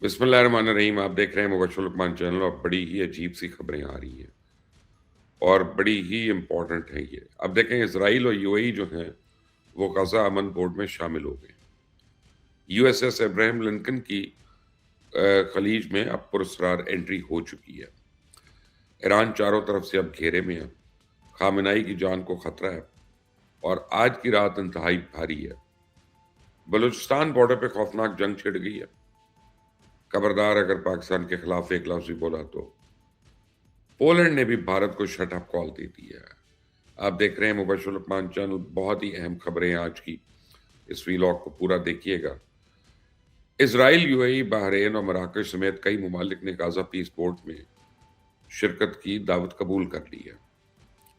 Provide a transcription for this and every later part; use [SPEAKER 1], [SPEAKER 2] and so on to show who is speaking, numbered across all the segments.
[SPEAKER 1] بسم اللہ الرحمن الرحیم. آپ دیکھ رہے ہیں مبشر لقمان چینل اور بڑی ہی عجیب سی خبریں آ رہی ہیں اور بڑی ہی امپورٹنٹ ہیں یہ. اب دیکھیں اسرائیل اور یو اے ای جو ہیں وہ غزہ امن بورڈ میں شامل ہو گئے. یو ایس ایس ابراہیم لنکن کی خلیج میں اب پراسرار انٹری ہو چکی ہے. ایران چاروں طرف سے اب گھیرے میں ہے. خامنائی کی جان کو خطرہ ہے اور آج کی رات انتہائی بھاری ہے. بلوچستان بارڈر پہ خوفناک جنگ چھڑ گئی ہے. خبردار اگر پاکستان کے خلاف ایک لفظ بھی بولا تو. پولینڈ نے بھی بھارت کو شٹ اپ کال دے دی ہے. آپ دیکھ رہے ہیں مبشر لقمان چینل. بہت ہی اہم خبریں ہیں آج کی. اس ویلاگ کو پورا دیکھیے گا. اسرائیل، یو اے ای، بحرین اور مراکش سمیت کئی ممالک نے غزہ پیس بورڈ میں شرکت کی دعوت قبول کر لی ہے.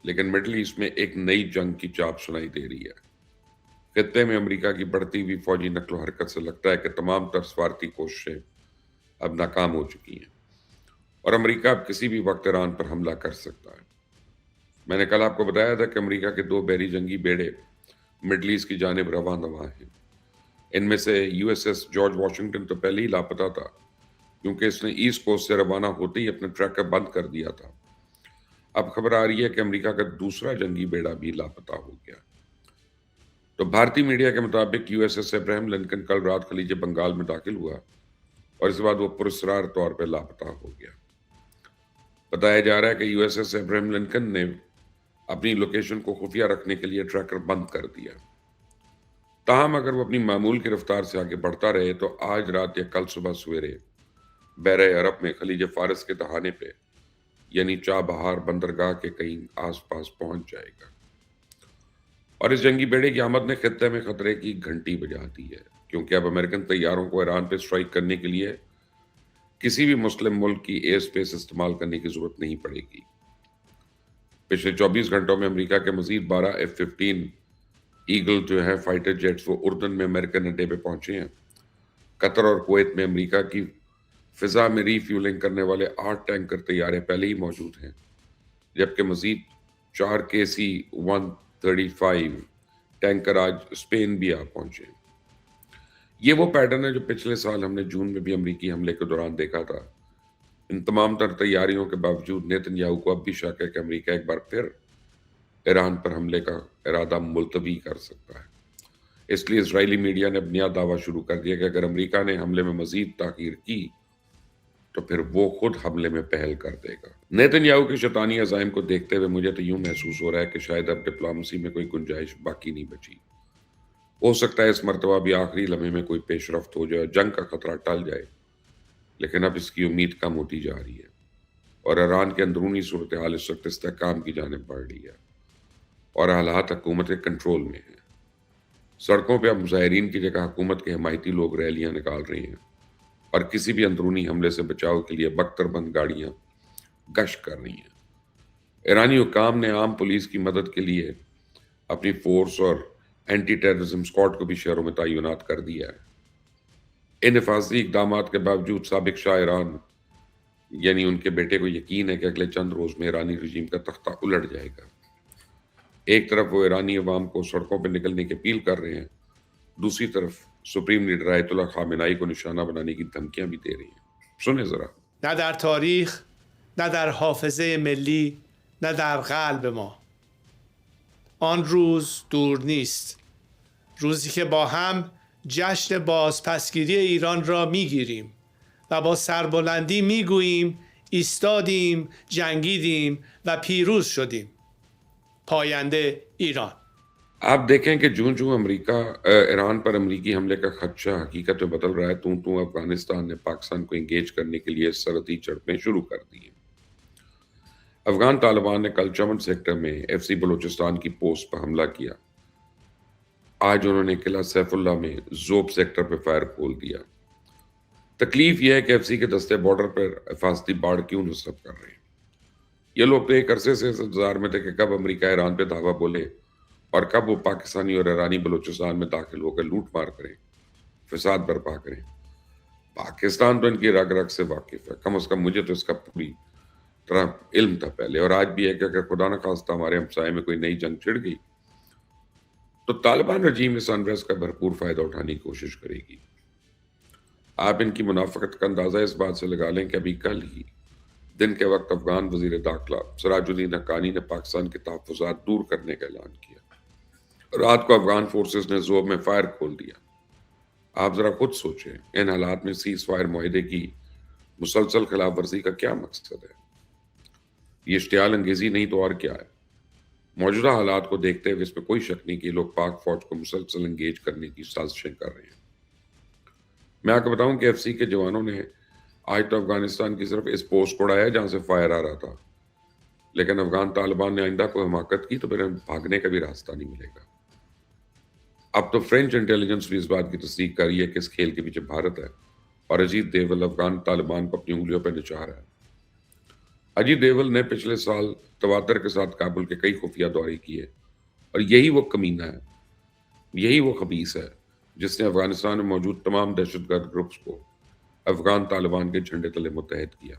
[SPEAKER 1] لیکن مڈل ایسٹ میں ایک نئی جنگ کی چاپ سنائی دے رہی ہے. خطے میں امریکہ کی بڑھتی ہوئی فوجی نقل و حرکت سے لگتا ہے کہ تمام تر سفارتی کوششیں اب ناکام ہو چکی ہیں اور امریکہ اب کسی بھی وقت ایران پر حملہ کر سکتا ہے. میں نے کل آپ کو بتایا تھا کہ امریکہ کے 2 بحری جنگی بیڑے مڈل ایسٹ کی جانب رواں ہیں. ان میں سے U S S George Washington تو پہلے ہی لاپتہ تھا کیونکہ اس نے ایسٹ کوسٹ سے روانہ ہوتے ہی اپنے ٹریکر بند کر دیا تھا. اب خبر آ رہی ہے کہ امریکہ کا دوسرا جنگی بیڑا بھی لاپتہ ہو گیا. تو بھارتی میڈیا کے مطابق یو ایس ایس ابراہیم لنکن کل رات خلیج بنگال میں داخل ہوا اور اس کے بعد وہ پراسرار طور پہ لاپتہ ہو گیا. بتایا جا رہا ہے کہ یو ایس ایس ابراہیم لنکن نے اپنی لوکیشن کو خفیہ رکھنے کے لیے ٹریکر بند کر دیا. تاہم اگر وہ اپنی معمول کی رفتار سے آگے بڑھتا رہے تو آج رات یا کل صبح سویرے بحر عرب میں خلیج فارس کے دہانے پہ یعنی چابہار بندرگاہ کے کہیں آس پاس پہنچ جائے گا. اور اس جنگی بیڑے کی آمد نے خطے میں خطرے کی گھنٹی بجا دی ہے کیونکہ اب امریکن طیاروں کو ایران پہ اسٹرائک کرنے کے لیے کسی بھی مسلم ملک کی ایئر اسپیس استعمال کرنے کی ضرورت نہیں پڑے گی. پچھلے 24 گھنٹوں میں امریکہ کے مزید 12 F-15 ایگل جو ہے فائٹر جیٹس وہ اردن میں امریکن اڈے پہ پہنچے ہیں. قطر اور کویت میں امریکہ کی فضا میں ری فیولنگ کرنے والے 8 ٹینکر طیارے پہلے ہی موجود ہیں جبکہ مزید 4 KC-135 ٹینکر آج اسپین بھی آ پہنچے. یہ وہ پیٹرن ہے جو پچھلے سال ہم نے جون میں بھی امریکی حملے کے دوران دیکھا تھا. ان تمام تر تیاریوں کے باوجود نیتن یاہو کو اب بھی شک ہے کہ امریکہ ایک بار پھر ایران پر حملے کا ارادہ ملتوی کر سکتا ہے. اس لیے اسرائیلی میڈیا نے اب نیا دعویٰ شروع کر دیا کہ اگر امریکہ نے حملے میں مزید تاخیر کی تو پھر وہ خود حملے میں پہل کر دے گا. نیتن یاہو کے شیطانی عزائم کو دیکھتے ہوئے مجھے تو یوں محسوس ہو رہا ہے کہ شاید اب ڈپلومیسی میں کوئی گنجائش باقی نہیں بچی. ہو سکتا ہے اس مرتبہ بھی آخری لمحے میں کوئی پیش رفت ہو جائے، جنگ کا خطرہ ٹل جائے، لیکن اب اس کی امید کم ہوتی جا رہی ہے اور ایران کے اندرونی صورتحال اس وقت استحکام کی جانب بڑھ رہی ہے اور حالات حکومت کے کنٹرول میں ہیں. سڑکوں پہ اب مظاہرین کی جگہ حکومت کے حمایتی لوگ ریلیاں نکال رہے ہیں اور کسی بھی اندرونی حملے سے بچاؤ کے لیے بختر بند گاڑیاں گشت کر رہی ہیں. ایرانی حکام نے عام پولیس کی مدد کے لیے اپنی فورس اور اینٹی ٹیررزم اسکواڈ کو بھی شہروں میں تعینات کر دیا ہے. ان حفاظتی اقدامات کے باوجود سابق شاہ ایران یعنی ان کے بیٹے کو یقین ہے کہ اگلے چند روز میں ایرانی رژیم کا تختہ الٹ جائے گا. ایک طرف وہ ایرانی عوام کو سڑکوں پہ نکلنے کی اپیل کر رہے ہیں، دوسری طرف سپریم لیڈر آیت اللہ خامنائی کو نشانہ بنانے کی دھمکیاں بھی دے رہی ہیں. سنیں ذرا.
[SPEAKER 2] نه در تاریخ، نه در حافظه ملی، نه در قلب ما. آن روز دور نیست، روزی که با هم جشن بازپسگیری ایران را میگیریم و با سربلندی میگوییم ایستادیم، جنگیدیم و پیروز شدیم. پاینده ایران.
[SPEAKER 1] آپ دیکھیں کہ جوں جوں ایران پر امریکی حملے کا خدشہ حقیقت میں بدل رہا ہے توں افغانستان نے پاکستان کو انگیج کرنے کے لیے سرحدی جھڑپیں شروع کر دی ہیں. افغان طالبان نے کل چمن سیکٹر میں FC بلوچستان کی پوسٹ پر حملہ کیا. آج انہوں نے قلعہ سیف اللہ میں زوب سیکٹر پہ فائر کھول دیا. تکلیف یہ ہے کہ FC کے دستے بارڈر پر حفاظتی باڑ کیوں نصب کر رہے ہیں. یہ لوگ تو ایک عرصے سے انتظار میں تھے کہ کب امریکہ ایران پہ دھاوا بولے اور کب وہ پاکستانی اور ایرانی بلوچستان میں داخل ہو کر لوٹ مار کریں، فساد برپا کریں. پاکستان تو ان کی رگ رگ سے واقف ہے، کم از کم مجھے تو اس کا پوری طرح علم تھا پہلے اور آج بھی ہے کہ اگر خدا نہ خواستہ ہمارے ہمسائے میں کوئی نئی جنگ چھڑ گئی تو طالبان رجیم اس انریسٹ کا بھرپور فائدہ اٹھانے کی کوشش کرے گی. آپ ان کی منافقت کا اندازہ اس بات سے لگا لیں کہ ابھی کل ہی دن کے وقت افغان وزیر داخلہ سراج الدین حقانی نے پاکستان کے تحفظات دور کرنے کا اعلان کیا۔ رات کو افغان فورسز نے ذوب میں فائر کھول دیا۔ آپ ذرا خود سوچیں، ان حالات میں سیز فائر معاہدے کی مسلسل خلاف ورزی کا کیا مقصد ہے؟ یہ اشتعال انگیزی نہیں تو اور کیا ہے؟ موجودہ حالات کو دیکھتے ہوئے اس میں کوئی شک نہیں کہ یہ لوگ پاک فوج کو مسلسل انگیج کرنے کی سازشیں کر رہے ہیں۔ میں آپ کو بتاؤں کہ ایف سی کے جوانوں نے آج تو افغانستان کی صرف اس پوسٹ کو اڑایا جہاں سے فائر آ رہا تھا، لیکن افغان طالبان نے آئندہ کوئی حماقت کی تو پھر بھاگنے کا بھی راستہ نہیں ملے گا۔ اب تو فرینچ انٹیلیجنس بھی اس بات کی تصدیق کر رہی ہے کہ اس کھیل کے پیچھے بھارت ہے، اور اجیت دیول افغان طالبان کو اپنی انگلیوں پہ نچا رہا ہے۔ اجیت دیول نے پچھلے سال تواتر کے ساتھ کابل کے کئی خفیہ دورے کیے، اور یہی وہ کمینہ ہے، یہی وہ خبیث ہے جس نے افغانستان میں موجود تمام دہشت گرد گروپس کو افغان طالبان کے جھنڈے تلے متحد کیا،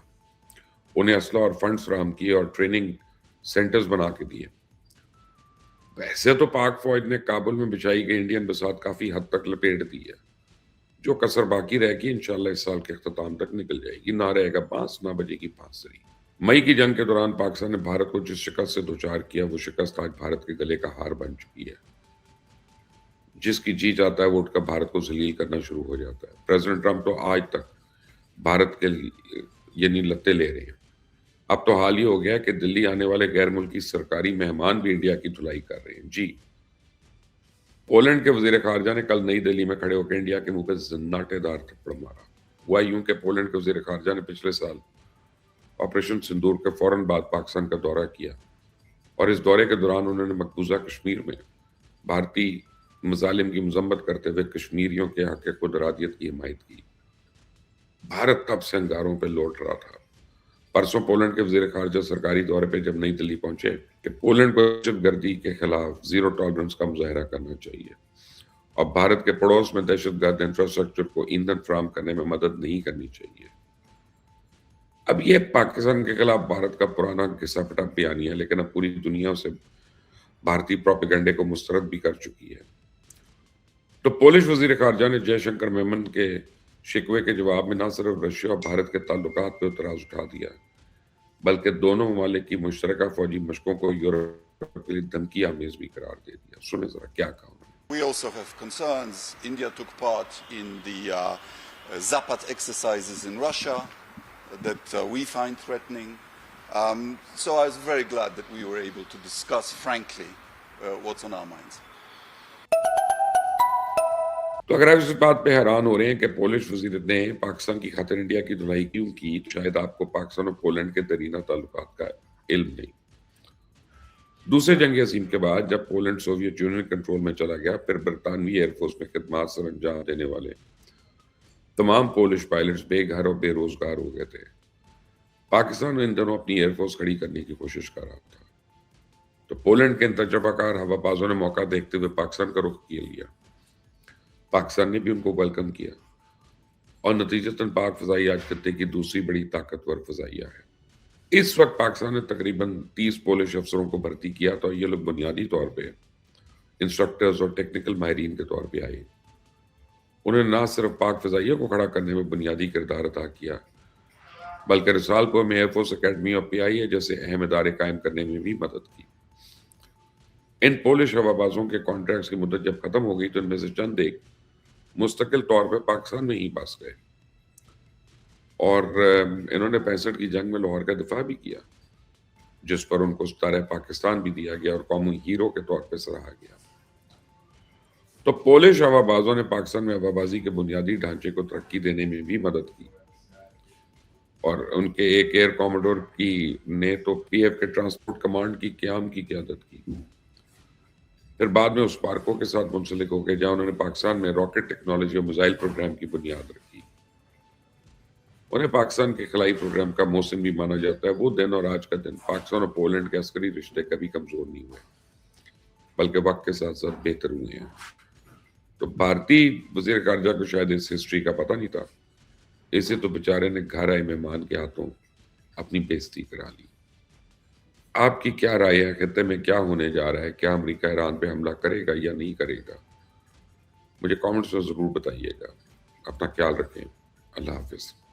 [SPEAKER 1] انہیں اسلحہ اور فنڈز فراہم کیے اور ٹریننگ سینٹرز بنا کے دیے۔ ویسے تو پاک فوج نے کابل میں بچھائی گئی انڈین بساط کافی حد تک لپیٹ دی ہے، جو کسر باقی رہے گی انشاءاللہ اس سال کے اختتام تک نکل جائے گی۔ نہ رہے گا بانس، نہ بجے گی بانسری۔ مئی کی جنگ کے دوران پاکستان نے بھارت کو جس شکست سے دوچار کیا، وہ شکست آج بھارت کے گلے کا ہار بن چکی ہے۔ جس کی جی چاہتا ہے وہ اٹھ کر بھارت کو ذلیل کرنا شروع ہو جاتا ہے۔ پریزیڈنٹ ٹرمپ تو آج تک بھارت کے یعنی لتے لے رہے ہیں۔ اب تو حال ہی ہو گیا کہ دلی آنے والے غیر ملکی سرکاری مہمان بھی انڈیا کی دھلائی کر رہے ہیں۔ جی، پولینڈ کے وزیر خارجہ نے کل نئی دہلی میں کھڑے ہو کے انڈیا کے منہ پہ زناٹے دار تھپڑ مارا۔ ہوا یوں کہ پولینڈ کے وزیر خارجہ نے پچھلے سال آپریشن سندور کے فوراً بعد پاکستان کا دورہ کیا، اور اس دورے کے دوران انہوں نے مقبوضہ کشمیر میں بھارتی مظالم کی مذمت کرتے ہوئے کشمیریوں کے حق خود ارادیت کی حمایت کی۔ بھارت تب سے انگاروں پہ لوٹ رہا تھا۔ پرسوں پولینڈ کے وزیر خارجہ سرکاری دورے پہ جب نئی دہلی پہنچے کہ پولینڈ کو دہشت گردی کے خلاف زیرو ٹالرنس کا مظاہرہ کرنا چاہیے، اور بھارت کے پڑوس میں دہشت گرد انفراسٹرکچر کو ایندھن فراہم کرنے میں مدد نہیں کرنی چاہیے۔ اب یہ پاکستان کے خلاف بھارت کا پرانا گھسا پٹا بیانیہ ہے، لیکن اب پوری دنیا سے بھارتی پروپیگنڈے کو مسترد بھی کر چکی ہے۔ تو پولش وزیر خارجہ نے جے شنکر میمن کے شکوے کے جواب میں نہ صرف رشیا اور بھارت کے تعلقات پہ اعتراض اٹھا دیا، بلکہ دونوں ممالک کی مشترکہ فوجی مشقوں کو یورپ کے لیے دھمکی آمیز بھی قرار دے دیا۔ سنیں ذرا کیا کہا انہوں نے۔
[SPEAKER 3] We also have concerns. India took part in the Zapad exercises in Russia that we find threatening. So I was very glad that we were able to discuss frankly what's on our minds.
[SPEAKER 1] تو اگر آپ اس بات پہ حیران ہو رہے ہیں کہ polish وزیر نے پاکستان کی خاطر انڈیا کی دھلائی کیوں کی، تو شاید آپ کو پاکستان اور پولینڈ کے درینہ تعلقات کا علم نہیں۔ دوسرے جنگ عظیم کے بعد جب پولینڈ سوویت یونین کنٹرول میں چلا گیا، پھر برطانوی ایئر فورس میں خدمات سر انجام دینے والے تمام پولش پائلٹس بے گھر اور بے روزگار ہو گئے تھے۔ پاکستان ان دنوں اپنی ایئر فورس کھڑی کرنے کی کوشش کر رہا تھا، تو پولینڈ کے ان تجربہ کار ہوا بازوں نے موقع دیکھتے ہوئے پاکستان کا رخ کیے لیا۔ پاکستان نے بھی ان کو ویلکم کیا، اور نتیجتاً پاک فضائی آج خطے کی دوسری بڑی طاقتور فضائیہ ہے۔ اس وقت پاکستان نے تقریباً 30 پولش افسروں کو بھرتی کیا، تو یہ لوگ بنیادی طور پہ انسٹرکٹرز اور ٹیکنیکل ماہرین کے طور پہ آئے۔ انہوں نے نہ صرف پاک فضائیہ کو کھڑا کرنے میں بنیادی کردار ادا کیا، بلکہ رسالپور میں ایئر فورس اکیڈمی اور پی آئی اے جیسے اہم ادارے قائم کرنے میں بھی مدد کی۔ ان پولش ہوا بازوں کے کانٹریکٹس کی مدت جب ختم ہو گئی تو ان میں سے چند ایک مستقل طور پہ پاکستان میں ہی بس گئے، اور انہوں نے 65 کی جنگ میں لاہور کا دفاع بھی کیا، جس پر ان کو ستارہ پاکستان بھی دیا گیا اور قومی ہیرو کے طور پہ سراہا گیا۔ تو پولش ہوا بازوں نے پاکستان میں ہوا بازی کے بنیادی ڈھانچے کو ترقی دینے میں بھی مدد کی، اور ان کے ایک ایئر کوموڈور کی نے تو پی ایف کے ٹرانسپورٹ کمانڈ کی قیام کی قیادت کی۔ پھر بعد میں اس پارکوں کے ساتھ منسلک ہو گئے جہاں انہوں نے پاکستان میں راکٹ ٹیکنالوجی اور میزائل پروگرام کی بنیاد رکھی۔ انہیں پاکستان کے خلائی پروگرام کا موسم بھی مانا جاتا ہے۔ وہ دن اور آج کا دن پاکستان اور پولینڈ کے عسکری رشتے کبھی کمزور نہیں ہوئے، بلکہ وقت کے ساتھ ساتھ بہتر ہوئے ہیں۔ تو بھارتی وزیر خارجہ کو شاید اس ہسٹری کا پتہ نہیں تھا، اسے تو بیچارے نے گھر آئے مہمان کے ہاتھوں اپنی بےزتی کرا لی۔ آپ کی کیا رائے ہے؟ خطے میں کیا ہونے جا رہا ہے؟ کیا امریکہ ایران پہ حملہ کرے گا یا نہیں کرے گا؟ مجھے کامنٹس میں ضرور بتائیے گا۔ اپنا خیال رکھیں۔ اللہ حافظ.